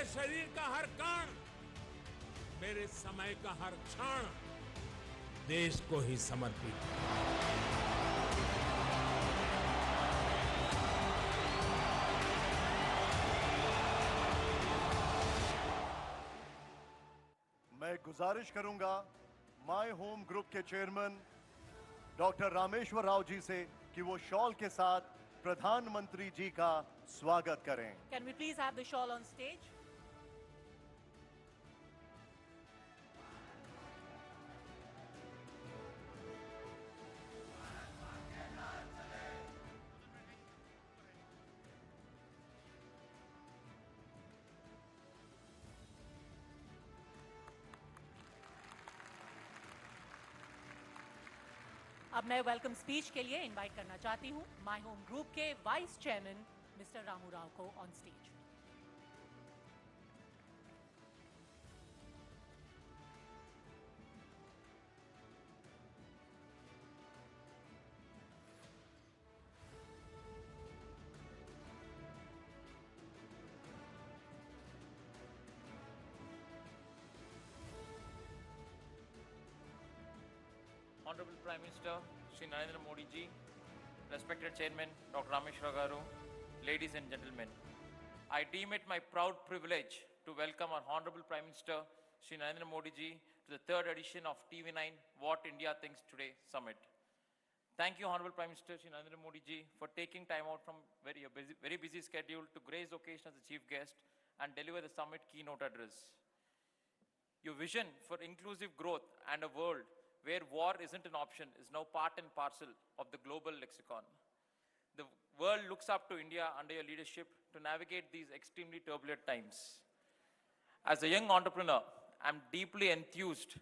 मेरे शरीर का हर कण, मेरे समय का हर क्षण देश को ही समर्पित है। मैं गुजारिश करूंगा माय होम ग्रुप के चेयरमैन डॉक्टर रामेश्वर राव जी से कि वो शॉल के साथ प्रधानमंत्री जी का स्वागत करें। Can we please have the shawl on stage? अब मैं वेलकम स्पीच के लिए इनवाइट करना चाहती हूं माय होम ग्रुप के vice chairman mister Ramu Rao को on stage. Honorable Prime Minister Shri Narendra Modi ji, respected Chairman Dr. Rameshwar Garu, ladies and gentlemen, I deem it my proud privilege to welcome our Honorable Prime Minister Shri Narendra Modi ji to the third edition of TV9 What India Thinks Today Summit. Thank you, Honorable Prime Minister Shri Narendra Modi ji, for taking time out from very busy schedule to grace the occasion as the chief guest and deliver the summit keynote address. Your vision for inclusive growth and a world where war isn't an option is now part and parcel of the global lexicon. The world looks up to India under your leadership to navigate these extremely turbulent times. As a young entrepreneur, I'm deeply enthused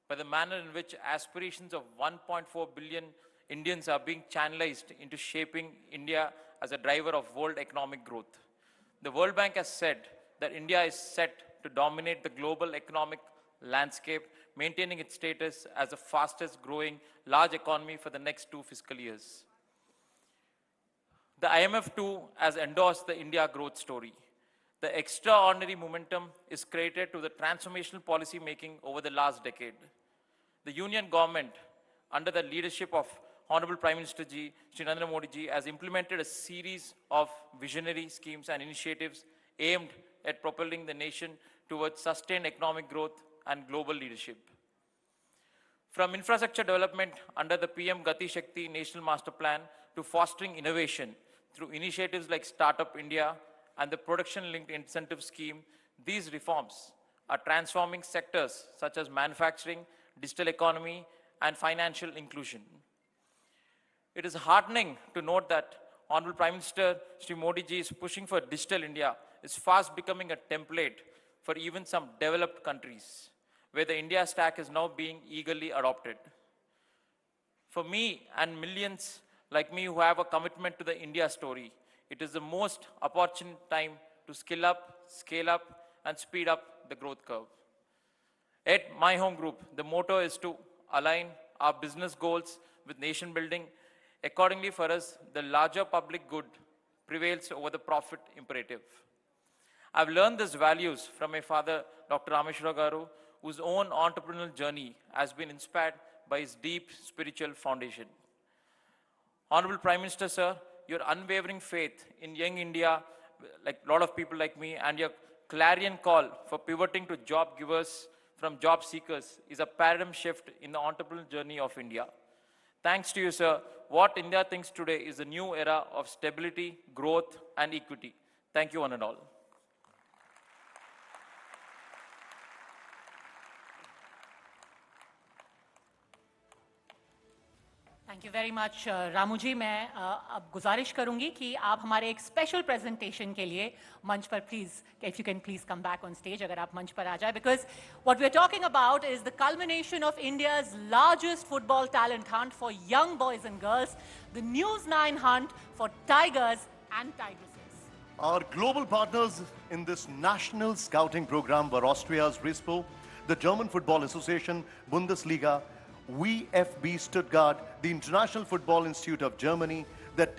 by the manner in which aspirations of 1.4 billion Indians are being channelized into shaping India as a driver of world economic growth. The World Bank has said that India is set to dominate the global economic landscape, maintaining its status as the fastest growing large economy for the next 2 fiscal years. The IMF too has endorsed the India growth story. The extraordinary momentum is credited to the transformational policy making over the last decade. The Union government, under the leadership of Honorable Prime Minister Ji, Shri Narendra Modi Ji, has implemented a series of visionary schemes and initiatives aimed at propelling the nation towards sustained economic growth and global leadership. From infrastructure development under the PM Gati Shakti National Master Plan to fostering innovation through initiatives like Startup India and the Production-Linked Incentive Scheme, these reforms are transforming sectors such as manufacturing, digital economy, and financial inclusion. It is heartening to note that Honorable Prime Minister Shri Modi Ji is pushing for Digital India is fast becoming a template for even some developed countries, where the India stack is now being eagerly adopted. For me and millions like me who have a commitment to the India story, it is the most opportune time to skill up, scale up, and speed up the growth curve. At my home group, the motto is to align our business goals with nation building. Accordingly, for us, the larger public good prevails over the profit imperative. I've learned these values from my father, Dr. Rameshwar Garu, whose own entrepreneurial journey has been inspired by his deep spiritual foundation. Honorable Prime Minister, sir, your unwavering faith in young India, like a lot of people like me, and your clarion call for pivoting to job givers from job seekers is a paradigm shift in the entrepreneurial journey of India. Thanks to you, sir, what India thinks today is a new era of stability, growth, and equity. Thank you, one and all. Thank you very much Ramu ji. मैं अब गुजारिश करूंगी कि आप हमारे एक special presentation के लिए मंच पर please, if you can please come back on stage, अगर आप मंच पर आ जाए, because what we are talking about is the culmination of India's largest football talent hunt for young boys and girls, the news 9 hunt for tigers and tigresses. Our global partners in this national scouting program were Austria's RISPO, the German Football Association, Bundesliga, VfB Stuttgart, the International Football Institute of Germany,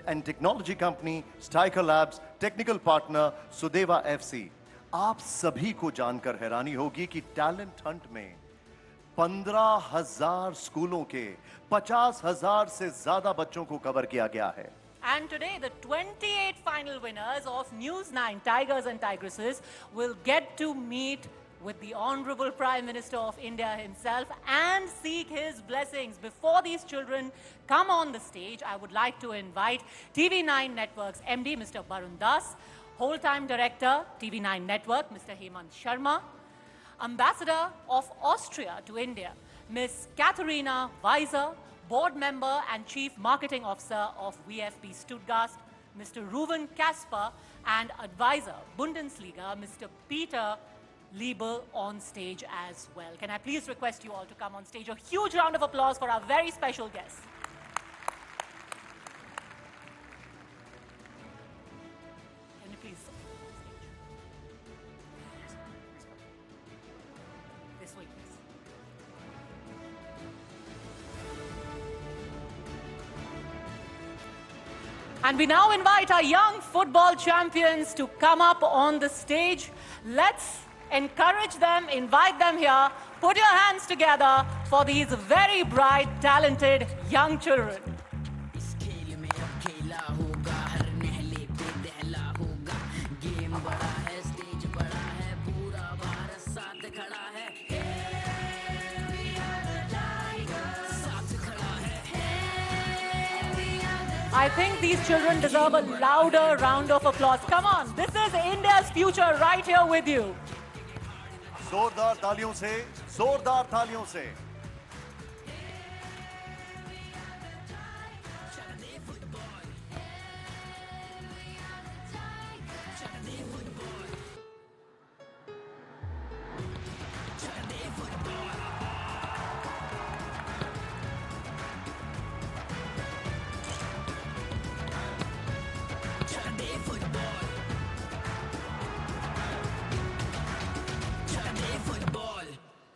and technology company Steiker Labs, technical partner Sudeva FC. आप सभी को जानकर हैरानी होगी कि talent Hunt में 15,000 स्कूलों के 50,000 से ज्यादा बच्चों को कवर किया गया है। And today, the 28 final winners of News 9 Tigers and Tigresses will get to meet with the Honorable Prime Minister of India himself and seek his blessings. Before these children come on the stage, I would like to invite TV9 Network's MD, Mr. Barun Das, whole-time director, TV9 Network, Mr. Hemant Sharma, Ambassador of Austria to India, Ms. Katharina Weiser, Board Member and Chief Marketing Officer of VfB Stuttgart, Mr. Ruven Kasper, and Advisor, Bundesliga, Mr. Peter Liebel on stage as well. Can I please request you all to come on stage? A huge round of applause for our very special guests. Can you please come on stage? This way, please. And we now invite our young football champions to come up on the stage. Let's encourage them, invite them here. Put your hands together for these very bright, talented young children. I think these children deserve a louder round of applause. Come on, this is India's future right here with you. जोरदार तालियों से, जोरदार तालियों से।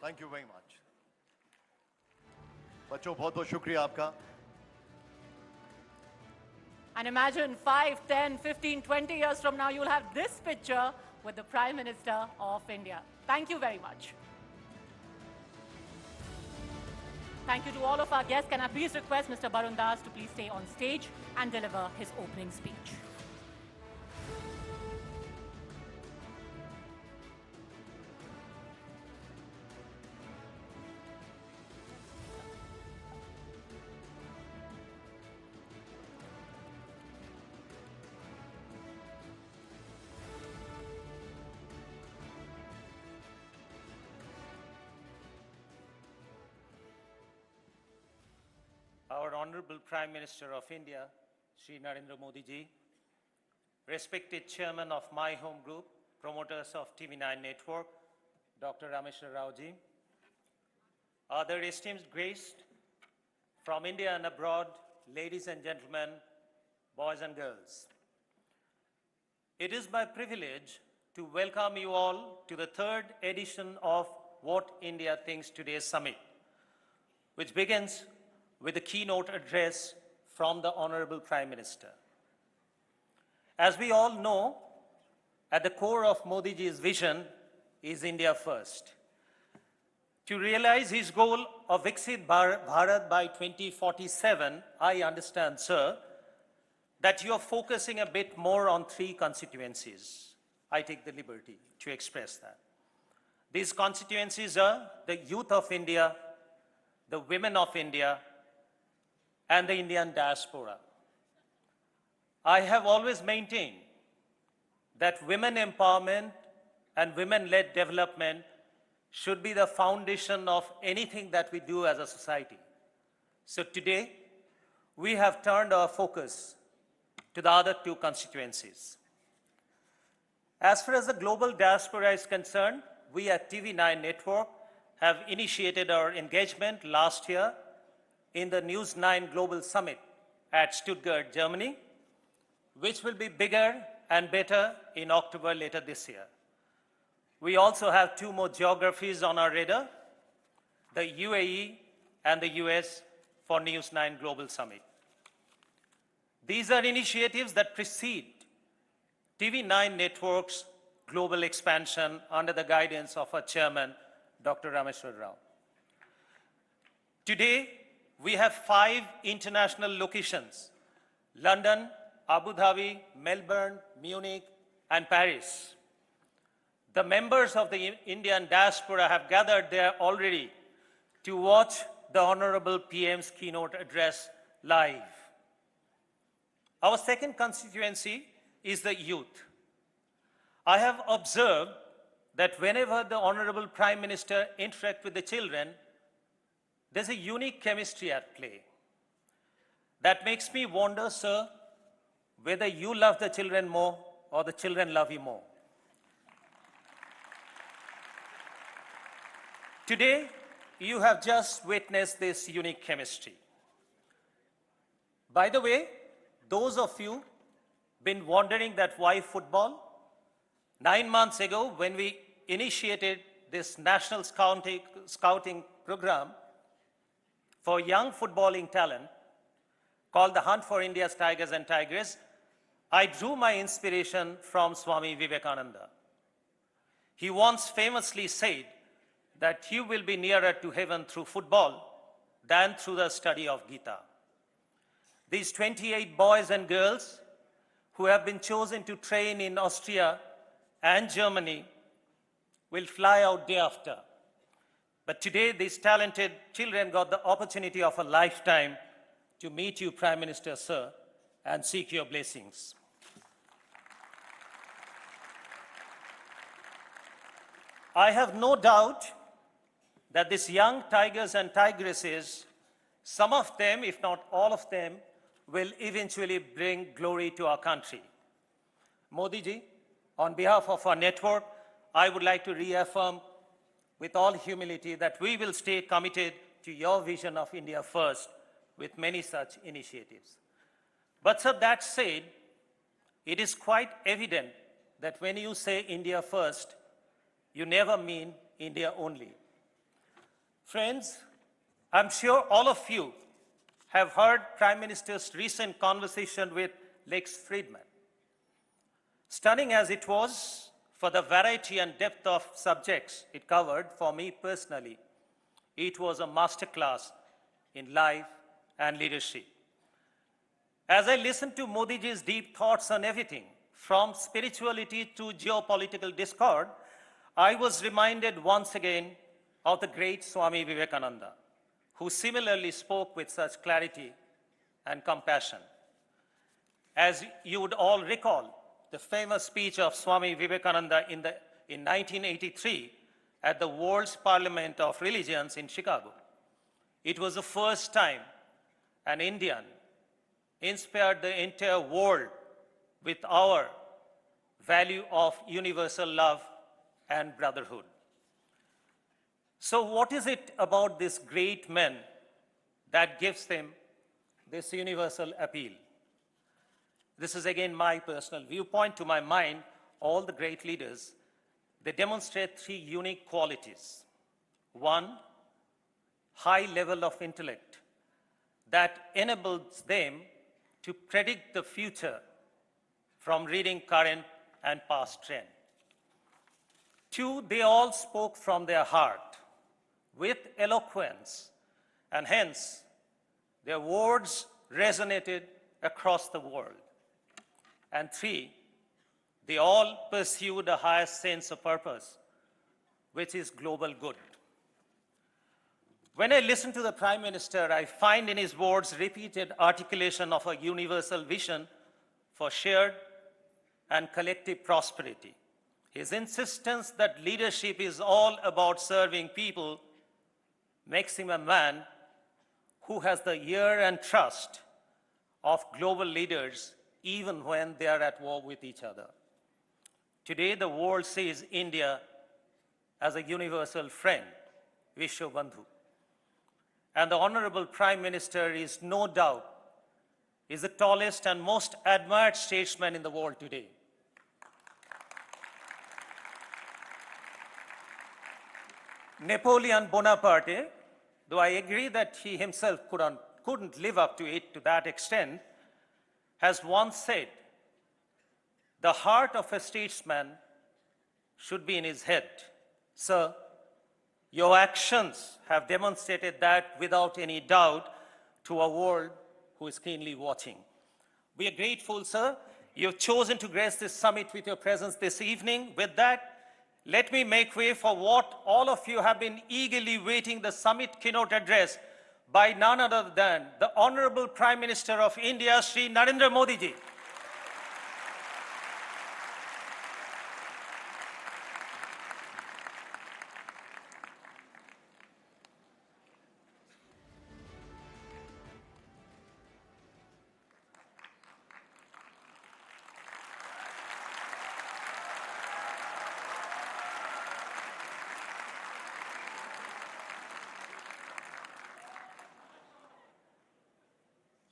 Thank you very much. बच्चों बहुत बहुत शुक्रिया आपका. And imagine 5, 10, 15, 20 years from now, you'll have this picture with the Prime Minister of India. Thank you very much. Thank you to all of our guests. Can I please request Mr. Barun Das to please stay on stage and deliver his opening speech. Our Honorable Prime Minister of India, Shri Narendra Modi ji, respected Chairman of My Home Group, promoters of TV9 Network, Dr. Rameshwar Rao ji, other esteemed guests from India and abroad, ladies and gentlemen, boys and girls. It is my privilege to welcome you all to the third edition of What India Thinks Today Summit, which begins with a keynote address from the Honorable Prime Minister. As we all know, at the core of Modi ji's vision is India First. To realize his goal of Viksit Bharat by 2047, I understand, sir, that you are focusing a bit more on 3 constituencies. I take the liberty to express that. These constituencies are the youth of India, the women of India, and the Indian diaspora. I have always maintained that women empowerment and women-led development should be the foundation of anything that we do as a society. So today, we have turned our focus to the other 2 constituencies. As far as the global diaspora is concerned, we at TV9 Network have initiated our engagement last year in the News 9 Global Summit at Stuttgart, Germany, which will be bigger and better in October later this year. We also have 2 more geographies on our radar, the UAE and the US for News 9 Global Summit. These are initiatives that precede TV9 Network's global expansion under the guidance of our chairman, Dr. Rameshwar Rao. Today, we have 5 international locations: London, Abu Dhabi, Melbourne, Munich, and Paris. The members of the Indian diaspora have gathered there already to watch the Honorable PM's keynote address live. Our second constituency is the youth. I have observed that whenever the Honorable Prime Minister interacts with the children, there's a unique chemistry at play. That makes me wonder, sir, whether you love the children more or the children love you more. Today, you have just witnessed this unique chemistry. By the way, those of you been wondering that why football? 9 months ago, when we initiated this national scouting program for young footballing talent called the Hunt for India's Tigers and Tigresses, I drew my inspiration from Swami Vivekananda. He once famously said that you will be nearer to heaven through football than through the study of Gita. These 28 boys and girls who have been chosen to train in Austria and Germany will fly out day after. But today, these talented children got the opportunity of a lifetime to meet you, Prime Minister, sir, and seek your blessings. I have no doubt that these young tigers and tigresses, some of them, if not all of them, will eventually bring glory to our country. Modi ji, on behalf of our network, I would like to reaffirm with all humility that we will stay committed to your vision of India first with many such initiatives. But sir, that said, it is quite evident that when you say India first, you never mean India only. Friends, I'm sure all of you have heard Prime Minister's recent conversation with Lex Friedman. Stunning as it was for the variety and depth of subjects it covered, for me personally, it was a masterclass in life and leadership. As I listened to Modi ji's deep thoughts on everything, from spirituality to geopolitical discord, I was reminded once again of the great Swami Vivekananda, who similarly spoke with such clarity and compassion. As you would all recall, the famous speech of Swami Vivekananda in 1983 at the World's Parliament of Religions in Chicago. It was the first time an Indian inspired the entire world with our value of universal love and brotherhood. So what is it about this great men that gives them this universal appeal? This is again my personal viewpoint. To my mind, all the great leaders, they demonstrate 3 unique qualities. 1, high level of intellect that enables them to predict the future from reading current and past trend. 2, they all spoke from their heart with eloquence, and hence their words resonated across the world. And 3, they all pursued a highest sense of purpose, which is global good. When I listen to the Prime Minister, I find in his words repeated articulation of a universal vision for shared and collective prosperity. His insistence that leadership is all about serving people makes him a man who has the ear and trust of global leaders even when they are at war with each other. Today, the world sees India as a universal friend, Vishwabandhu. And the Honorable Prime Minister is no doubt is the tallest and most admired statesman in the world today. Napoleon Bonaparte, though I agree that he himself couldn't live up to it to that extent, has once said, "The heart of a statesman should be in his head. Sir, your actions have demonstrated that without any doubt to a world who is keenly watching. We are grateful, sir. You've chosen to grace this summit with your presence this evening. With that, let me make way for what all of you have been eagerly waiting, the summit keynote address by none other than the Honorable Prime Minister of India, Shri Narendra Modi ji.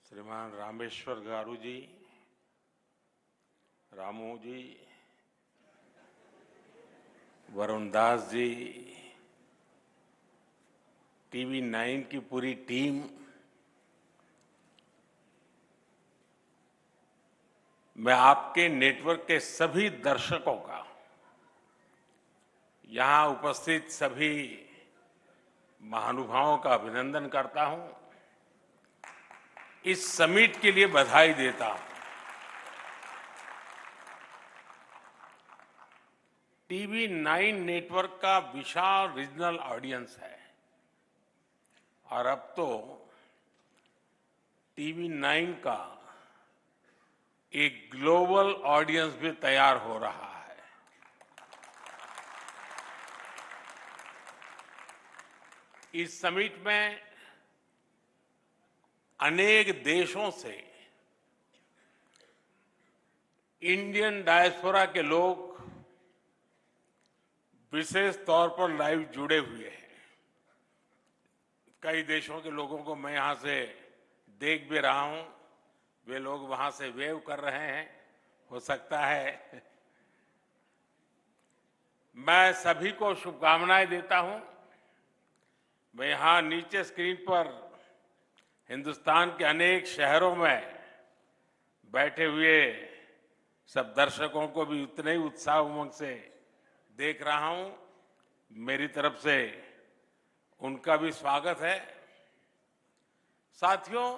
श्रीमान रामेश्वर गारू जी, रामू जी, Varun Das ji, TV 9 की पूरी team, मैं आपके network के सभी दर्शकों का, यहां उपस्थित सभी महानुभावों का अभिनंदन करता हूं। इस समिट के लिए बधाई देता हूं। टीवी 9 नेटवर्क का विशाल रीजनल ऑडियंस है और अब तो टीवी 9 का एक ग्लोबल ऑडियंस भी तैयार हो रहा है। इस समिट में अनेक देशों से इंडियन डायस्पोरा के लोग विशेष तौर पर लाइव जुड़े हुए हैं। कई देशों के लोगों को मैं यहां से देख भी रहा हूं, वे लोग वहां से वेव कर रहे हैं। हो सकता है मैं सभी को शुभकामनाएं देता हूं। मैं यहां नीचे स्क्रीन पर हिंदुस्तान के अनेक शहरों में बैठे हुए सब दर्शकों को भी उतने ही उत्साह उमंग से देख रहा हूं। मेरी तरफ से उनका भी स्वागत है। साथियों,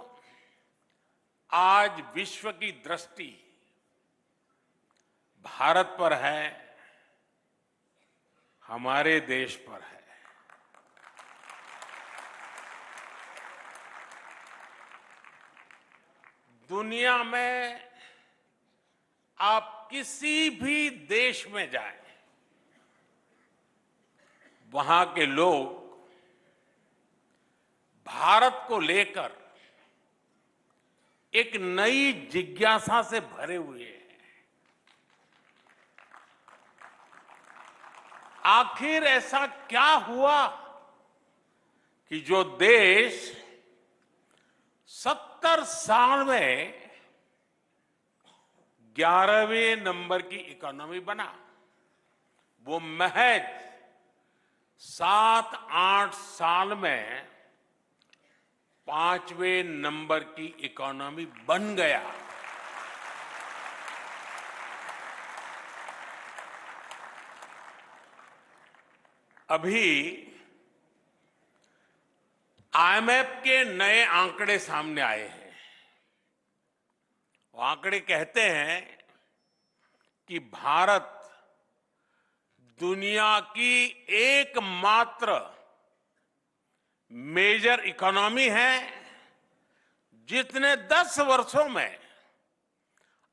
आज विश्व की दृष्टि भारत पर है, हमारे देश पर है। दुनिया में आप किसी भी देश में जाएं, वहां के लोग भारत को लेकर एक नई जिज्ञासा से भरे हुए हैं। आखिर ऐसा क्या हुआ कि जो देश 70 साल में 11वें नंबर की इकोनॉमी बना, वो महज 7-8 साल में 5वें नंबर की इकोनॉमी बन गया। अभी आईएमएफ के नए आंकड़े सामने आए हैं। वो आंकड़े कहते हैं कि भारत दुनिया की एकमात्र मेजर इकोनॉमी है जिसने 10 वर्षों में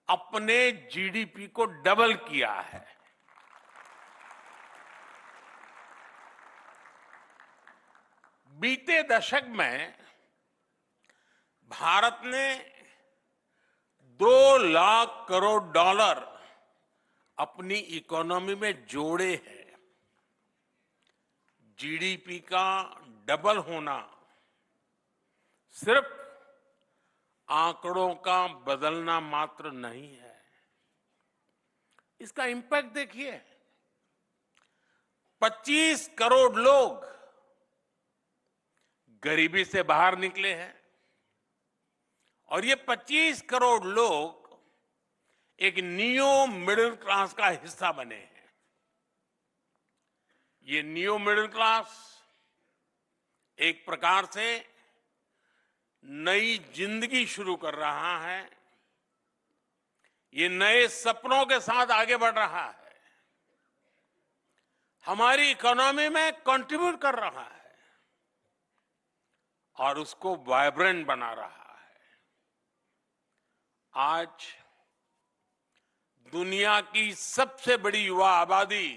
अपने जीडीपी को डबल किया है। बीते दशक में भारत ने 2 लाख करोड़ डॉलर अपनी इकोनॉमी में जोड़े हैं। जीडीपी का डबल होना सिर्फ आंकड़ों का बदलना मात्र नहीं है, इसका इंपैक्ट देखिए। 25 करोड़ लोग गरीबी से बाहर निकले हैं और ये 25 करोड़ लोग एक नियो मिडिल क्लास का हिस्सा बने हैं। ये न्यू मिडिल क्लास एक प्रकार से नई जिंदगी शुरू कर रहा है। ये नए सपनों के साथ आगे बढ़ रहा है, हमारी इकोनॉमी में कंट्रीब्यूट कर रहा है और उसको वाइब्रेंट बना रहा है। आज दुनिया की सबसे बड़ी युवा आबादी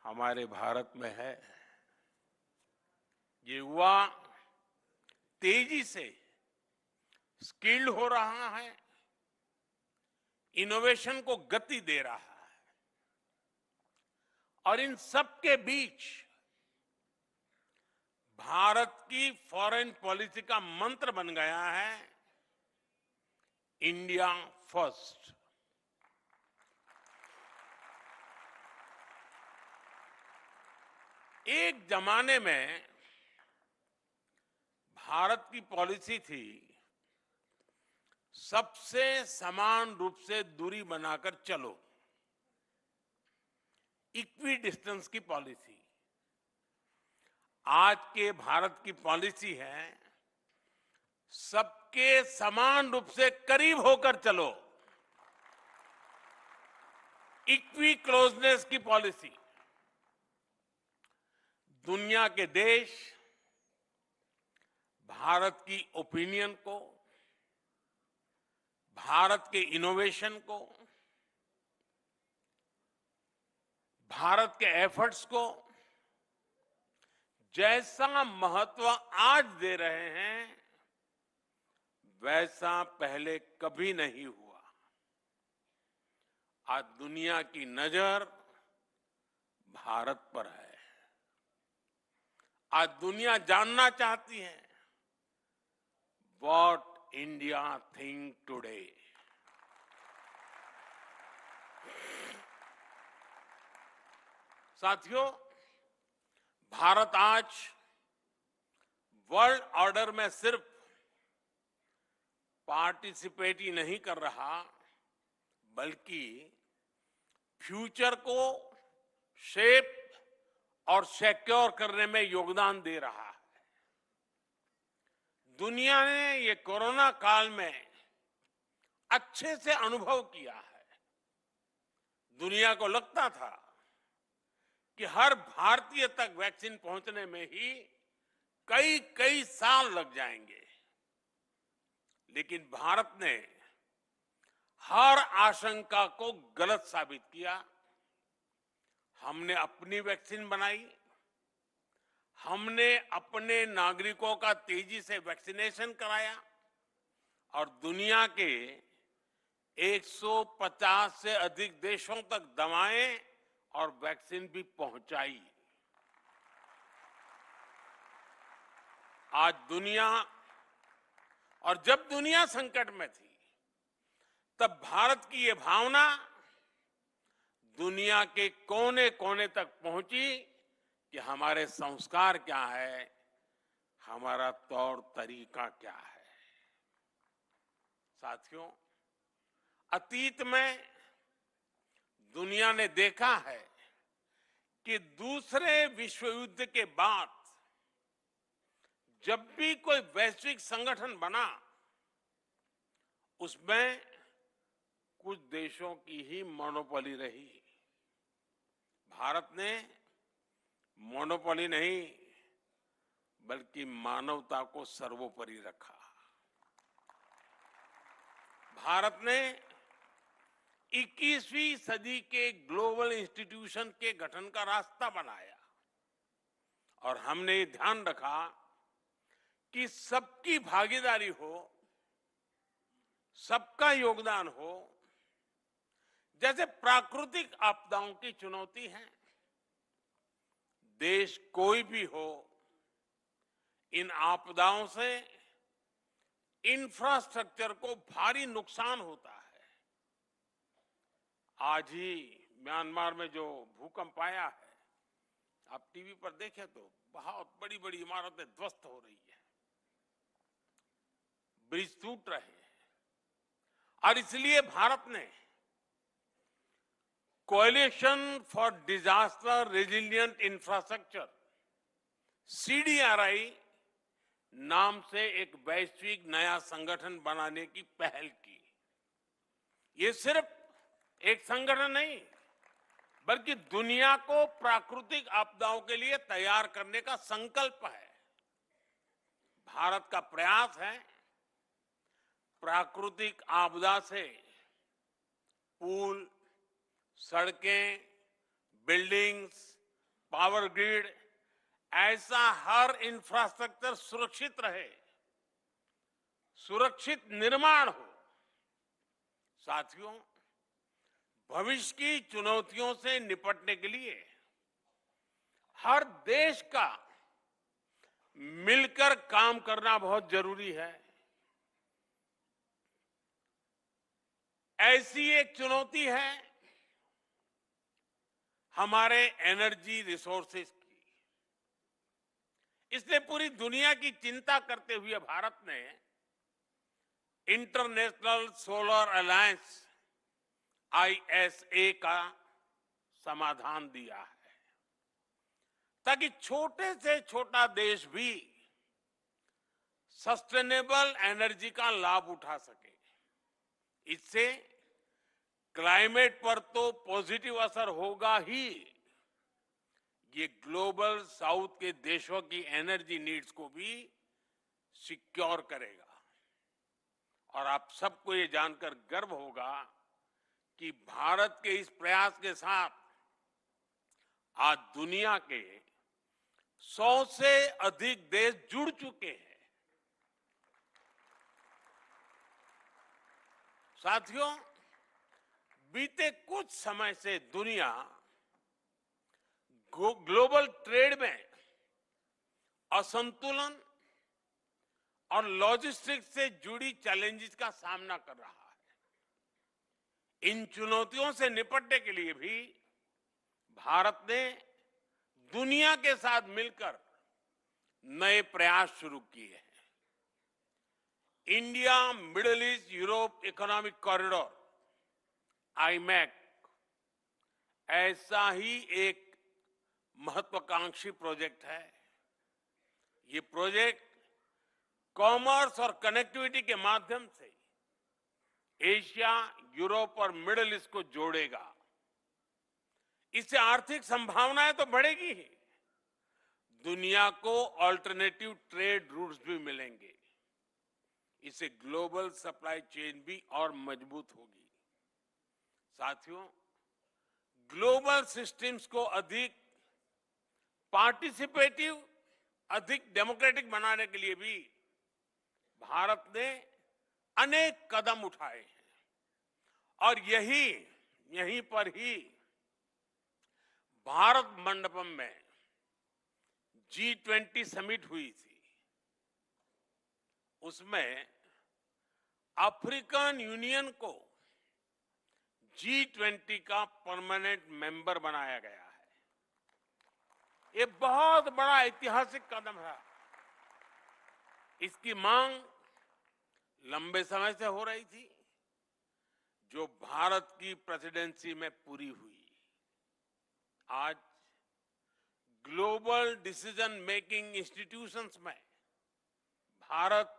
हमारे भारत में है। ये युवा तेजी से स्किल्ड हो रहा है, इनोवेशन को गति दे रहा है और इन सब के बीच भारत की फॉरेन पॉलिसी का मंत्र बन गया है इंडिया फर्स्ट। एक जमाने में भारत की पॉलिसी थी सबसे समान रूप से दूरी बनाकर चलो, इक्वी डिस्टेंस की पॉलिसी। आज के भारत की पॉलिसी है सबके समान रूप से करीब होकर चलो, इक्वी क्लोजनेस की पॉलिसी। दुनिया के देश भारत की ओपिनियन को, भारत के इनोवेशन को, भारत के एफर्ट्स को जैसा महत्व आज दे रहे हैं वैसा पहले कभी नहीं हुआ। आज दुनिया की नजर भारत पर है। आज दुनिया जानना चाहती है व्हाट इंडिया थिंक टुडे। साथियों, भारत आज वर्ल्ड ऑर्डर में सिर्फ पार्टिसिपेट ही नहीं कर रहा बल्कि फ्यूचर को शेप और सिक्योर करने में योगदान दे रहा है। दुनिया ने ये कोरोना काल में अच्छे से अनुभव किया है। दुनिया को लगता था कि हर भारतीय तक वैक्सीन पहुंचने में ही कई कई साल लग जाएंगे, लेकिन भारत ने हर आशंका को गलत साबित किया। हमने अपनी वैक्सीन बनाई, हमने अपने नागरिकों का तेजी से वैक्सीनेशन कराया और दुनिया के 150 से अधिक देशों तक दवाएं और वैक्सीन भी पहुंचाई। आज दुनिया, और जब दुनिया संकट में थी तब भारत की ये भावना दुनिया के कोने कोने तक पहुंची कि हमारे संस्कार क्या है, हमारा तौर तरीका क्या है। साथियों, अतीत में दुनिया ने देखा है कि दूसरे विश्व युद्ध के बाद जब भी कोई वैश्विक संगठन बना उसमें कुछ देशों की ही मोनोपोली रही। भारत ने मोनोपोली नहीं बल्कि मानवता को सर्वोपरि रखा। भारत ने 21वीं सदी के ग्लोबल इंस्टीट्यूशन के गठन का रास्ता बनाया और हमने ध्यान रखा कि सबकी भागीदारी हो, सबका योगदान हो। जैसे प्राकृतिक आपदाओं की चुनौती है, देश कोई भी हो, इन आपदाओं से इंफ्रास्ट्रक्चर को भारी नुकसान होता है। आज ही म्यांमार में जो भूकंप आया है, आप टीवी पर देखें तो बहुत बड़ी बड़ी इमारतें ध्वस्त हो रही है, ब्रिज टूट रहे हैं और इसलिए भारत ने coalition for disaster resilient infrastructure CDRI नाम से एक वैश्विक नया संगठन बनाने की पहल की। ये सिर्फ एक संगठन नहीं, बल्कि दुनिया को प्राकृतिक आपदाओं के लिए तैयार करने का संकल्प है। भारत का प्रयास है प्राकृतिक आपदा से पुल, सड़कें, बिल्डिंग्स, पावर ग्रिड, ऐसा हर इंफ्रास्ट्रक्चर सुरक्षित रहे, सुरक्षित निर्माण हो। साथियों, भविष्य की चुनौतियों से निपटने के लिए हर देश का मिलकर काम करना बहुत जरूरी है। ऐसी एक चुनौती है हमारे एनर्जी रिसोर्सेज की। इसलिए पूरी दुनिया की चिंता करते हुए भारत ने इंटरनेशनल सोलर अलायंस ISA का समाधान दिया है, ताकि छोटे से छोटा देश भी सस्टेनेबल एनर्जी का लाभ उठा सके। इससे क्लाइमेट पर तो पॉजिटिव असर होगा ही, ये ग्लोबल साउथ के देशों की एनर्जी नीड्स को भी सिक्योर करेगा। और आप सबको ये जानकर गर्व होगा कि भारत के इस प्रयास के साथ आज दुनिया के 100 से अधिक देश जुड़ चुके हैं। साथियों, बीते कुछ समय से दुनिया ग्लोबल ट्रेड में असंतुलन और लॉजिस्टिक्स से जुड़ी चैलेंजेस का सामना कर रहा है। इन चुनौतियों से निपटने के लिए भी भारत ने दुनिया के साथ मिलकर नए प्रयास शुरू किए हैं। India middle east Europe economic corridor IMEC ऐसा ही एक महत्वाकांक्षी प्रोजेक्ट है। ये प्रोजेक्ट कॉमर्स और कनेक्टिविटी के माध्यम से एशिया, यूरोप और मिडिल ईस्ट को जोड़ेगा। इससे आर्थिक संभावनाएं तो बढ़ेगी ही, दुनिया को अल्टरनेटिव ट्रेड रूट्स भी मिलेंगे। इससे ग्लोबल सप्लाई चेन भी और मजबूत होगी। साथियों, ग्लोबल सिस्टम्स को अधिक पार्टिसिपेटिव, अधिक डेमोक्रेटिक बनाने के लिए भी भारत ने अनेक कदम उठाए हैं। और यहीं पर ही भारत मंडपम में G20 समिट हुई थी। उसमें अफ्रीकन यूनियन को G20 का परमानेंट मेंबर बनाया गया है। ये बहुत बड़ा ऐतिहासिक कदम है। इसकी मांग लंबे समय से हो रही थी, जो भारत की प्रेसिडेंसी में पूरी हुई। आज ग्लोबल डिसीजन मेकिंग इंस्टीट्यूशंस में भारत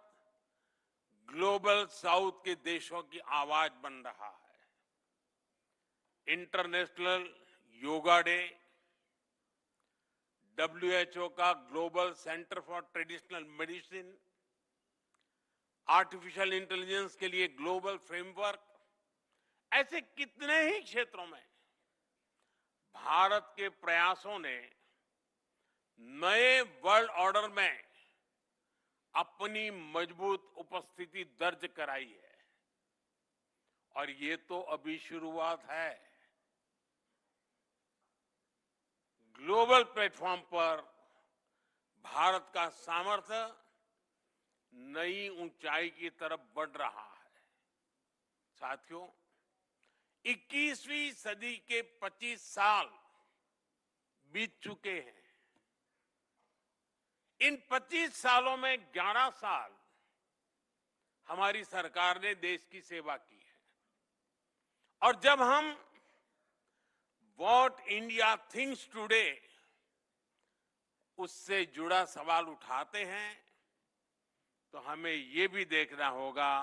ग्लोबल साउथ के देशों की आवाज बन रहा है। इंटरनेशनल योगा डे, WHO का global centre for traditional medicine, artificial intelligence के लिए ग्लोबल फ्रेमवर्क, ऐसे कितने ही क्षेत्रों में भारत के प्रयासों ने नए वर्ल्ड ऑर्डर में अपनी मजबूत उपस्थिति दर्ज कराई है। और ये तो अभी शुरुआत है। ग्लोबल प्लेटफॉर्म पर भारत का सामर्थ्य नई ऊंचाई की तरफ बढ़ रहा है। साथियों, 21वीं सदी के 25 साल बीत चुके हैं। इन 25 सालों में 11 साल हमारी सरकार ने देश की सेवा की है। और जब हम व्हाट इंडिया थिंक्स टुडे उससे जुड़ा सवाल उठाते हैं तो हमें ये भी देखना होगा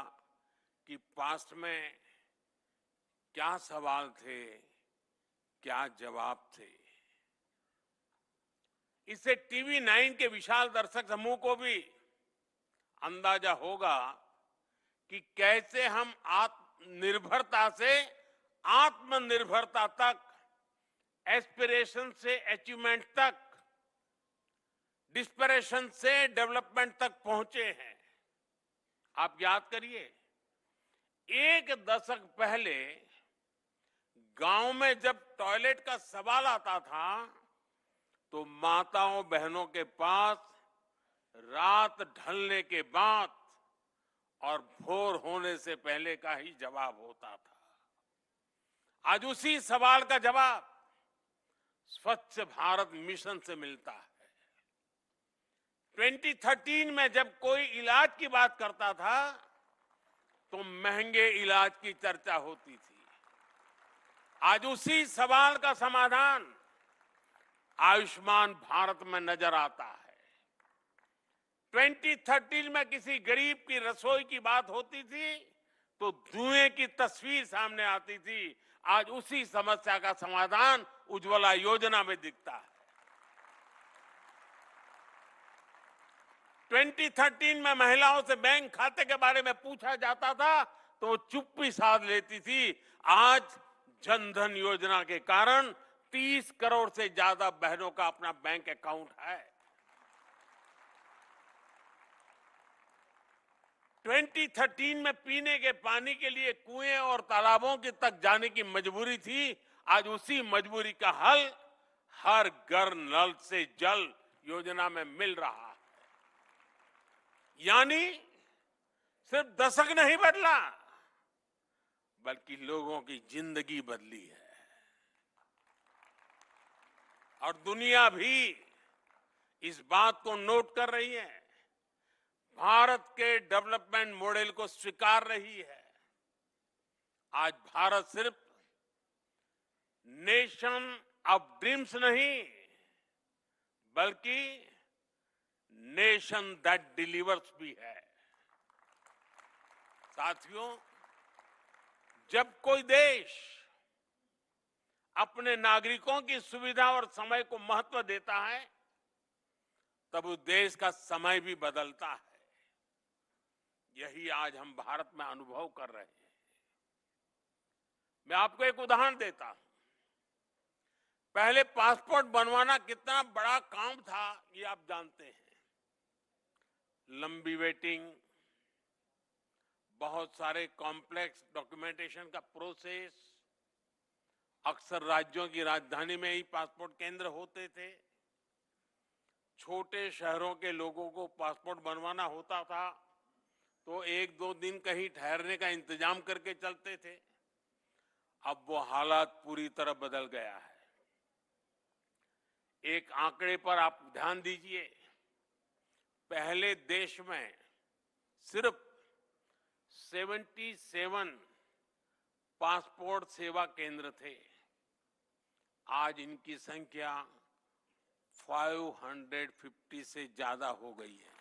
कि पास्ट में क्या सवाल थे, क्या जवाब थे। इससे टीवी 9 के विशाल दर्शक समूह को भी अंदाजा होगा कि कैसे हम आत्मनिर्भरता से आत्मनिर्भरता तक, एस्पिरेशन से अचीवमेंट तक, डिस्परेशन से डेवलपमेंट तक पहुंचे हैं। आप याद करिए, एक दशक पहले गांव में जब टॉयलेट का सवाल आता था तो माताओं बहनों के पास रात ढलने के बाद और भोर होने से पहले का ही जवाब होता था। आज उसी सवाल का जवाब स्वच्छ भारत मिशन से मिलता है। 2013 में जब कोई इलाज की बात करता था तो महंगे इलाज की चर्चा होती थी। आज उसी सवाल का समाधान आयुष्मान भारत में नजर आता है। 2013 में किसी गरीब की रसोई की बात होती थी तो धुएं की तस्वीर सामने आती थी। आज उसी समस्या का समाधान उज्ज्वला योजना में दिखता है। 2013 में महिलाओं से बैंक खाते के बारे में पूछा जाता था तो वो चुप्पी साध लेती थी। आज जनधन योजना के कारण 30 करोड़ से ज्यादा बहनों का अपना बैंक अकाउंट है। 2013 में पीने के पानी के लिए कुएं और तालाबों की तक जाने की मजबूरी थी। आज उसी मजबूरी का हल हर घर नल से जल योजना में मिल रहा है। यानी सिर्फ दशक नहीं बदला बल्कि लोगों की जिंदगी बदली है। और दुनिया भी इस बात को नोट कर रही है, भारत के डेवलपमेंट मॉडल को स्वीकार रही है। आज भारत सिर्फ नेशन ऑफ ड्रीम्स नहीं बल्कि नेशन दैट डिलीवर्स भी है। साथियों, जब कोई देश अपने नागरिकों की सुविधा और समय को महत्व देता है तब उस देश का समय भी बदलता है। यही आज हम भारत में अनुभव कर रहे हैं। मैं आपको एक उदाहरण देता हूं। पहले पासपोर्ट बनवाना कितना बड़ा काम था ये आप जानते हैं। लंबी वेटिंग, बहुत सारे कॉम्प्लेक्स डॉक्यूमेंटेशन का प्रोसेस, अक्सर राज्यों की राजधानी में ही पासपोर्ट केंद्र होते थे। छोटे शहरों के लोगों को पासपोर्ट बनवाना होता था तो 1-2 दिन कहीं ठहरने का इंतजाम करके चलते थे। अब वो हालात पूरी तरह बदल गया है। एक आंकड़े पर आप ध्यान दीजिए, पहले देश में सिर्फ 77 पासपोर्ट सेवा केंद्र थे। आज इनकी संख्या 550 से ज्यादा हो गई है।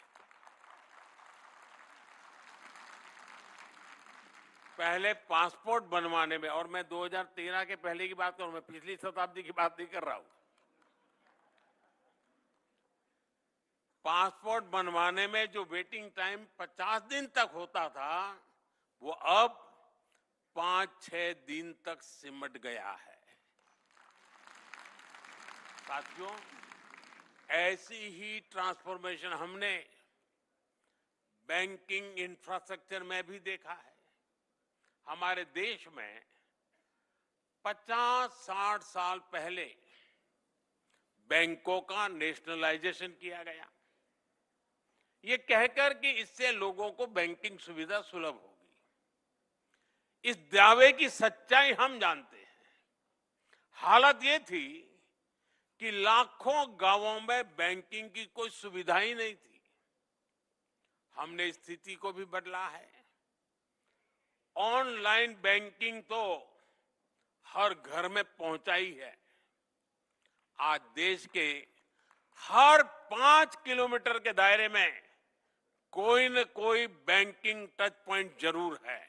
पहले पासपोर्ट बनवाने में, और मैं 2013 के पहले की बात करूं, मैं पिछली शताब्दी की बात नहीं कर रहा हूं। पासपोर्ट बनवाने में जो वेटिंग टाइम 50 दिन तक होता था वो अब 5-6 दिन तक सिमट गया है। साथियों, ऐसी ही ट्रांसफॉर्मेशन हमने बैंकिंग इंफ्रास्ट्रक्चर में भी देखा है। हमारे देश में 50-60 साल पहले बैंकों का नेशनलाइजेशन किया गया, ये कहकर कि इससे लोगों को बैंकिंग सुविधा सुलभ होगी। इस दावे की सच्चाई हम जानते हैं। हालत ये थी कि लाखों गांवों में बैंकिंग की कोई सुविधा ही नहीं थी। हमने स्थिति को भी बदला है। ऑनलाइन बैंकिंग तो हर घर में पहुंचाई है। आज देश के हर 5 किलोमीटर के दायरे में कोई न कोई बैंकिंग टच पॉइंट जरूर है।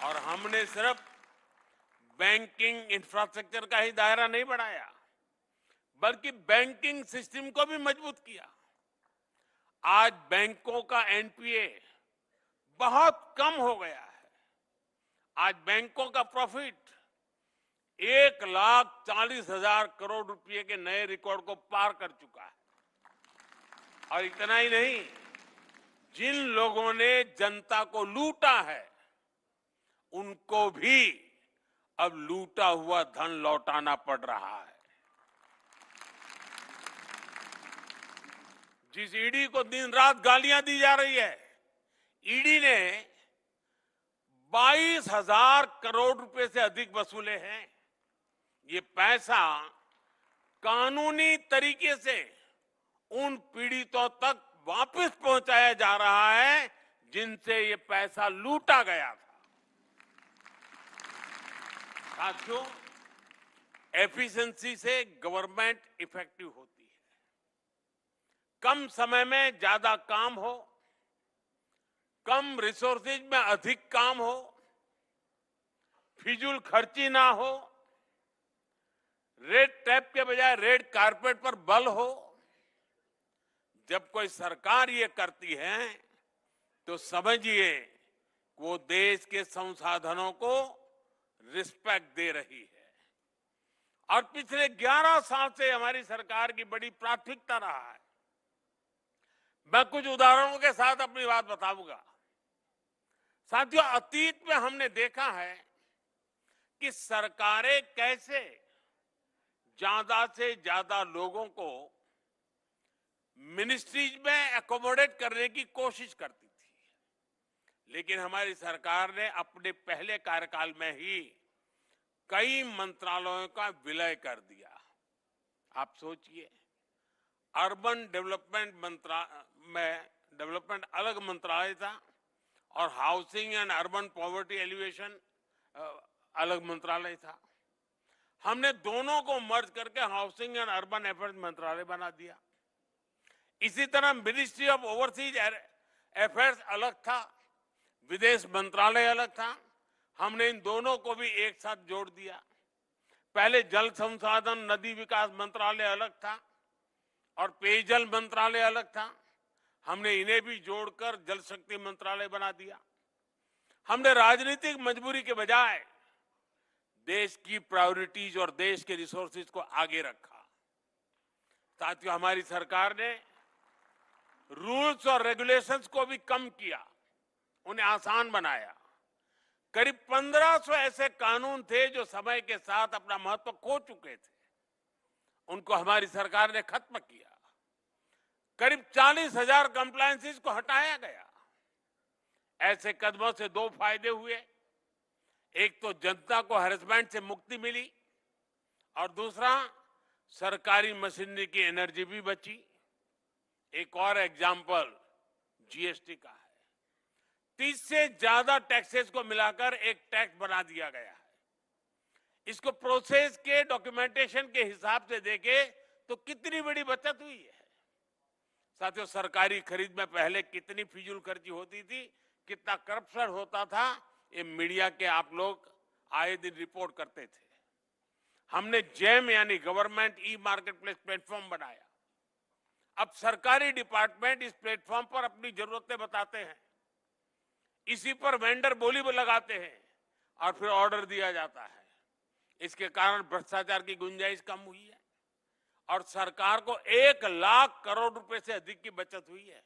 और हमने सिर्फ बैंकिंग इंफ्रास्ट्रक्चर का ही दायरा नहीं बढ़ाया, बल्कि बैंकिंग सिस्टम को भी मजबूत किया। आज बैंकों का एनपीए बहुत कम हो गया है। आज बैंकों का प्रॉफिट 1,40,000 करोड़ रुपए के नए रिकॉर्ड को पार कर चुका है। और इतना ही नहीं, जिन लोगों ने जनता को लूटा है, उनको भी अब लूटा हुआ धन लौटाना पड़ रहा है। जिस ईडी को दिन रात गालियां दी जा रही है, ईडी ने 22,000 करोड़ रुपए से अधिक वसूले हैं। ये पैसा कानूनी तरीके से उन पीड़ितों तक वापस पहुंचाया जा रहा है जिनसे ये पैसा लूटा गया था। साथियों, एफिशिएंसी से गवर्नमेंट इफेक्टिव होती है। कम समय में ज्यादा काम हो, कम रिसोर्सेज में अधिक काम हो, फिजूल खर्ची ना हो, रेड टैप के बजाय रेड कारपेट पर बल हो। जब कोई सरकार ये करती है तो समझिए वो देश के संसाधनों को रिस्पेक्ट दे रही है। और पिछले 11 साल से हमारी सरकार की बड़ी प्राथमिकता रहा है। मैं कुछ उदाहरणों के साथ अपनी बात बताऊंगा। साथियों, अतीत में हमने देखा है कि सरकारें कैसे ज्यादा से ज्यादा लोगों को मिनिस्ट्रीज में एकोमोडेट करने की कोशिश करती थी, लेकिन हमारी सरकार ने अपने पहले कार्यकाल में ही कई मंत्रालयों का विलय कर दिया। आप सोचिए, अर्बन डेवलपमेंट अलग मंत्रालय था और housing and urban poverty alleviation अलग मंत्रालय था। हमने दोनों को मर्ज करके हाउसिंग एंड अर्बन अफेयर्स मंत्रालय बना दिया। इसी तरह मिनिस्ट्री ऑफ ओवरसीज अफेयर्स अलग था, विदेश मंत्रालय अलग था। हमने इन दोनों को भी एक साथ जोड़ दिया। पहले जल संसाधन नदी विकास मंत्रालय अलग था और पेयजल मंत्रालय अलग था। हमने इन्हें भी जोड़कर जल शक्ति मंत्रालय बना दिया। हमने राजनीतिक मजबूरी के बजाय देश की प्रायोरिटीज और देश के रिसोर्सेज को आगे रखा। साथियों, हमारी सरकार ने रूल्स और रेगुलेशंस को भी कम किया, उन्हें आसान बनाया। करीब 1500 ऐसे कानून थे जो समय के साथ अपना महत्व खो चुके थे, उनको हमारी सरकार ने खत्म किया। करीब 40,000 कंप्लायंसेस को हटाया गया। ऐसे कदमों से दो फायदे हुए। एक तो जनता को हैरेसमेंट से मुक्ति मिली और दूसरा सरकारी मशीनरी की एनर्जी भी बची। एक और एग्जाम्पल जीएसटी का है। 30 से ज्यादा टैक्सेस को मिलाकर एक टैक्स बना दिया गया है। इसको प्रोसेस के डॉक्यूमेंटेशन के हिसाब से देखे तो कितनी बड़ी बचत हुई है। साथियों, सरकारी खरीद में पहले कितनी फिजूल खर्ची होती थी, कितना करप्शन होता था, ये मीडिया के आप लोग आए दिन रिपोर्ट करते थे। हमने जेम यानी government e market place platform बनाया। अब सरकारी डिपार्टमेंट इस प्लेटफॉर्म पर अपनी जरूरतें बताते हैं, इसी पर वेंडर बोली लगाते हैं और फिर ऑर्डर दिया जाता है। इसके कारण भ्रष्टाचार की गुंजाइश कम हुई है और सरकार को 1 लाख करोड़ रुपए से अधिक की बचत हुई है।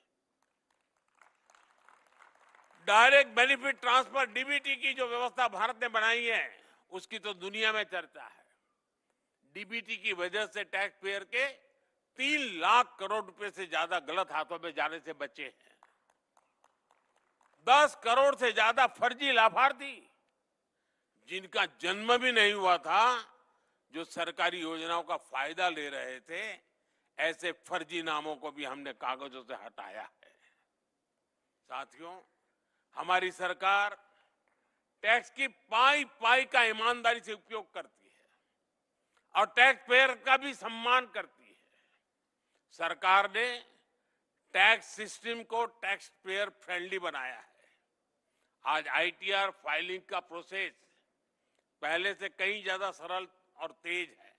डायरेक्ट बेनिफिट ट्रांसफर डीबीटी की जो व्यवस्था भारत ने बनाई है, उसकी तो दुनिया में चर्चा है। डीबीटी की वजह से टैक्स पेयर के 3 लाख करोड़ रुपए से ज्यादा गलत हाथों में जाने से बचे हैं। 10 करोड़ से ज्यादा फर्जी लाभार्थी जिनका जन्म भी नहीं हुआ था, जो सरकारी योजनाओं का फायदा ले रहे थे, ऐसे फर्जी नामों को भी हमने कागजों से हटाया है। साथियों, हमारी सरकार टैक्स की पाई पाई का ईमानदारी से उपयोग करती है। और टैक्स पेयर का भी सम्मान करती है। सरकार ने टैक्स सिस्टम को टैक्स पेयर फ्रेंडली बनाया है। आज आईटीआर फाइलिंग का प्रोसेस पहले से कहीं ज्यादा सरल और तेज है।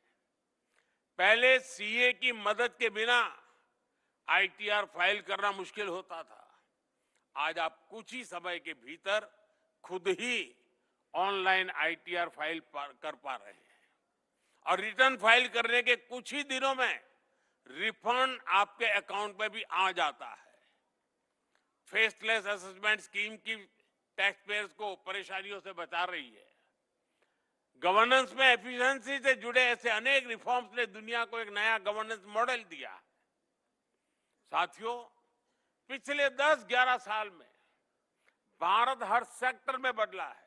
पहले सीए की मदद के बिना आईटीआर फाइल करना मुश्किल होता था। आज आप कुछ ही समय के भीतर खुद ही ऑनलाइन आईटीआर फाइल कर पा रहे हैं और रिटर्न फाइल करने के कुछ ही दिनों में रिफंड आपके अकाउंट में भी आ जाता है। फेसलेस असेसमेंट स्कीम की टैक्स पेयर्स को परेशानियों से बचा रही है। गवर्नेंस में एफिशिएंसी से जुड़े ऐसे अनेक रिफॉर्म्स ने दुनिया को एक नया गवर्नेंस मॉडल दिया। साथियों, पिछले 10-11 साल में भारत हर सेक्टर में बदला है,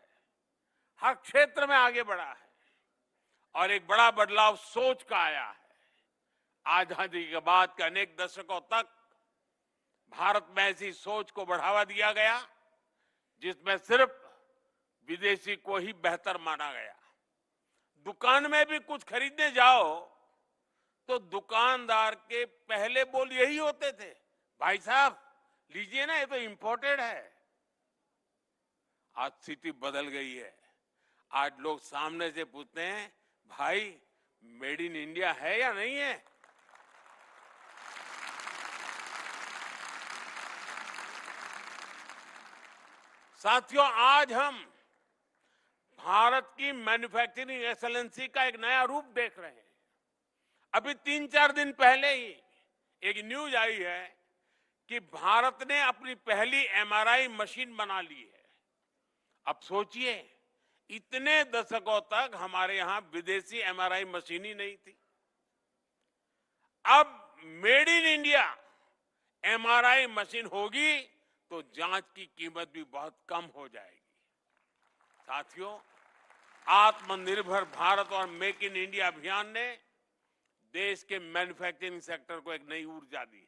हर क्षेत्र में आगे बढ़ा है और एक बड़ा बदलाव सोच का आया है। आजादी के बाद के अनेक दशकों तक भारत में ऐसी सोच को बढ़ावा दिया गया जिसमें सिर्फ विदेशी को ही बेहतर माना गया। दुकान में भी कुछ खरीदने जाओ तो दुकानदार के पहले बोल यही होते थे, भाई साहब लीजिए ना, ये तो इंपोर्टेड है। आज स्थिति बदल गई है। आज लोग सामने से पूछते हैं, भाई मेड इन इंडिया है या नहीं है। साथियों, आज हम भारत की मैन्युफैक्चरिंग एक्सेलेंसी का एक नया रूप देख रहे हैं। अभी 3-4 दिन पहले ही एक न्यूज आई है कि भारत ने अपनी पहली एमआरआई मशीन बना ली है। अब सोचिए, इतने दशकों तक हमारे यहां विदेशी एमआरआई मशीन ही नहीं थी। अब made in India MRI machine होगी तो जांच की कीमत भी बहुत कम हो जाएगी। साथियों, आत्मनिर्भर भारत और मेक इन इंडिया अभियान ने देश के मैन्युफैक्चरिंग सेक्टर को एक नई ऊर्जा दी।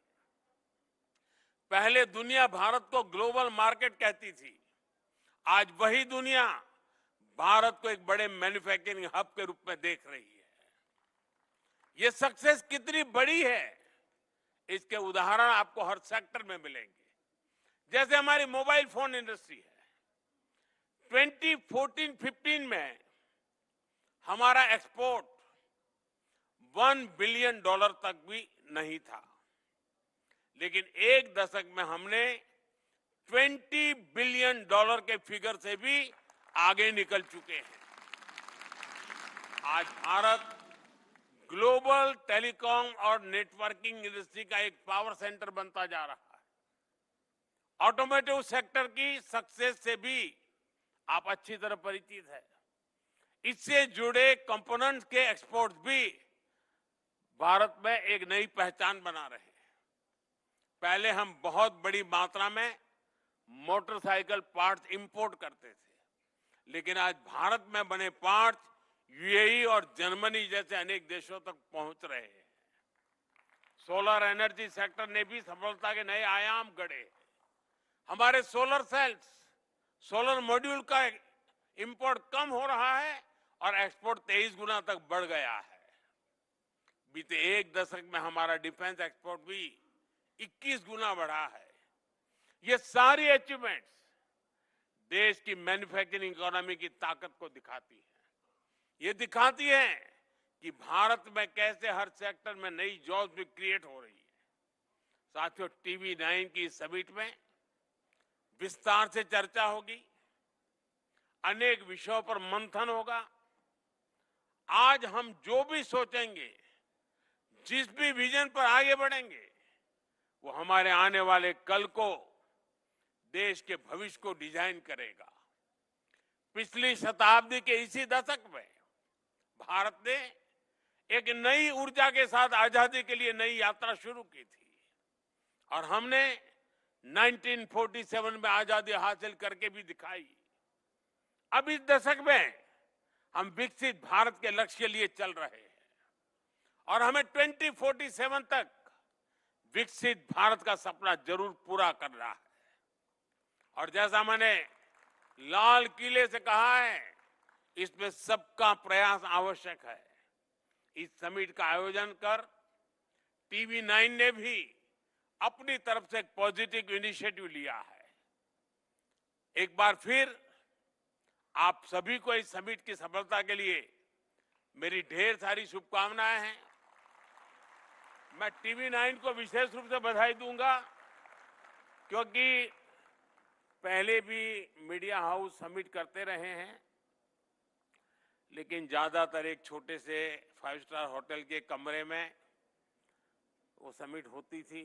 पहले दुनिया भारत को ग्लोबल मार्केट कहती थी, आज वही दुनिया भारत को एक बड़े मैन्युफैक्चरिंग हब के रूप में देख रही है। ये सक्सेस कितनी बड़ी है, इसके उदाहरण आपको हर सेक्टर में मिलेंगे। जैसे हमारी मोबाइल फोन इंडस्ट्री है। 2014-15 में हमारा एक्सपोर्ट $1 बिलियन तक भी नहीं था, लेकिन एक दशक में हमने $20 बिलियन के फिगर से भी आगे निकल चुके हैं। आज भारत ग्लोबल टेलीकॉम और नेटवर्किंग इंडस्ट्री का एक पावर सेंटर बनता जा रहा है। ऑटोमोटिव सेक्टर की सक्सेस से भी आप अच्छी तरह परिचित है। इससे जुड़े कंपोनेंट्स के एक्सपोर्ट्स भी भारत में एक नई पहचान बना रहे हैं। पहले हम बहुत बड़ी मात्रा में मोटरसाइकिल पार्ट्स इंपोर्ट करते थे, लेकिन आज भारत में बने पार्ट्स यूएई और जर्मनी जैसे अनेक देशों तक पहुंच रहे हैं। सोलर एनर्जी सेक्टर ने भी सफलता के नए आयाम गढ़े। हमारे सोलर सेल्स, सोलर मॉड्यूल का इंपोर्ट कम हो रहा है और एक्सपोर्ट 23 गुना तक बढ़ गया है। बीते एक दशक में हमारा डिफेंस एक्सपोर्ट भी 21 गुना बढ़ा है। ये सारी अचीवमेंट्स देश की मैन्युफैक्चरिंग इकोनॉमी की ताकत को दिखाती है। ये दिखाती है कि भारत में कैसे हर सेक्टर में नई जॉब्स भी क्रिएट हो रही है। साथियों, TV9 की समिट में विस्तार से चर्चा होगी, अनेक विषयों पर मंथन होगा। आज हम जो भी सोचेंगे, जिस भी विजन पर आगे बढ़ेंगे, वो हमारे आने वाले कल को, देश के भविष्य को डिजाइन करेगा। पिछली शताब्दी के इसी दशक में भारत ने एक नई ऊर्जा के साथ आजादी के लिए नई यात्रा शुरू की थी और हमने 1947 में आजादी हासिल करके भी दिखाई। अब इस दशक में हम विकसित भारत के लक्ष्य के लिए चल रहे हैं और हमें 2047 तक विकसित भारत का सपना जरूर पूरा करना है। और जैसा मैंने लाल किले से कहा है, इसमें सबका प्रयास आवश्यक है। इस समिट का आयोजन कर TV9 ने भी अपनी तरफ से एक पॉजिटिव इनिशिएटिव लिया है। एक बार फिर आप सभी को इस समिट की सफलता के लिए मेरी ढेर सारी शुभकामनाएं हैं। मैं TV9 को विशेष रूप से बधाई दूंगा, क्योंकि पहले भी मीडिया हाउस समिट करते रहे हैं, लेकिन ज्यादातर एक छोटे से 5 स्टार होटल के कमरे में वो समिट होती थी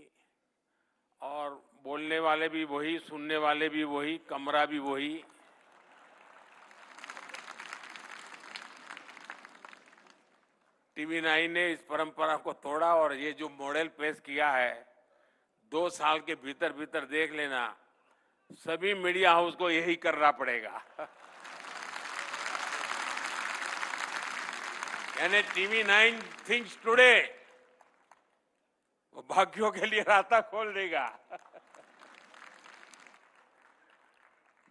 और बोलने वाले भी वही, सुनने वाले भी वही, कमरा भी वही। TV9 ने इस परंपरा को तोड़ा और ये जो मॉडल पेश किया है, 2 साल के भीतर भीतर देख लेना, सभी मीडिया हाउस को यही करना पड़ेगा। यानी TV9 थिंक्स टुडे, वो भाग्यों के लिए रास्ता खोल देगा।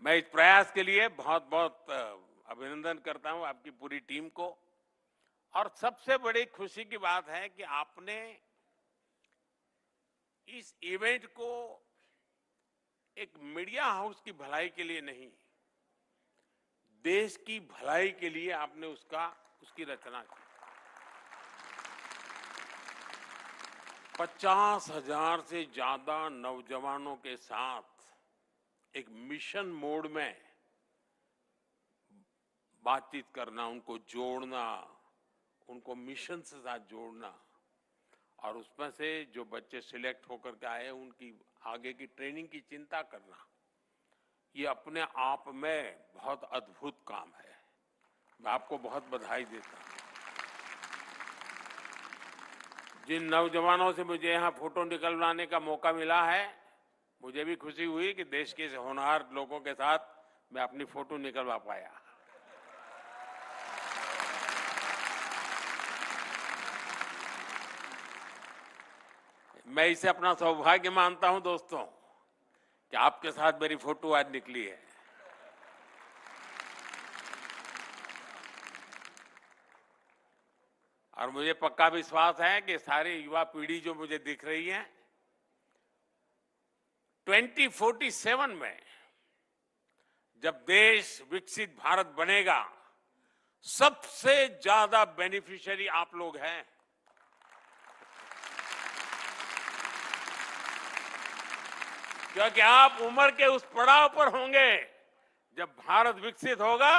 मैं इस प्रयास के लिए बहुत बहुत अभिनंदन करता हूं आपकी पूरी टीम को। और सबसे बड़ी खुशी की बात है कि आपने इस इवेंट को एक मीडिया हाउस की भलाई के लिए नहीं, देश की भलाई के लिए आपने उसकी रचना की। 50,000 से ज्यादा नौजवानों के साथ एक मिशन मोड में बातचीत करना, उनको जोड़ना, उनको मिशन से साथ जोड़ना, और उसमें से जो बच्चे सिलेक्ट होकर के आए उनकी आगे की ट्रेनिंग की चिंता करना, ये अपने आप में बहुत अद्भुत काम है। मैं आपको बहुत बधाई देता हूं। जिन नौजवानों से मुझे यहाँ फोटो निकलवाने का मौका मिला है, मुझे भी खुशी हुई कि देश के होनहार लोगों के साथ मैं अपनी फोटो निकलवा पाया। मैं इसे अपना सौभाग्य मानता हूं दोस्तों कि आपके साथ मेरी फोटो आज निकली है। और मुझे पक्का विश्वास है कि सारी युवा पीढ़ी जो मुझे दिख रही है, 2047 में जब देश विकसित भारत बनेगा, सबसे ज्यादा बेनिफिशियरी आप लोग हैं। क्योंकि आप उम्र के उस पड़ाव पर होंगे जब भारत विकसित होगा,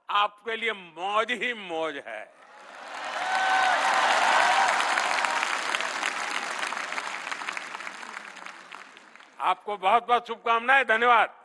आपके लिए मौज ही मौज है। आपको बहुत बहुत शुभकामनाएं। धन्यवाद।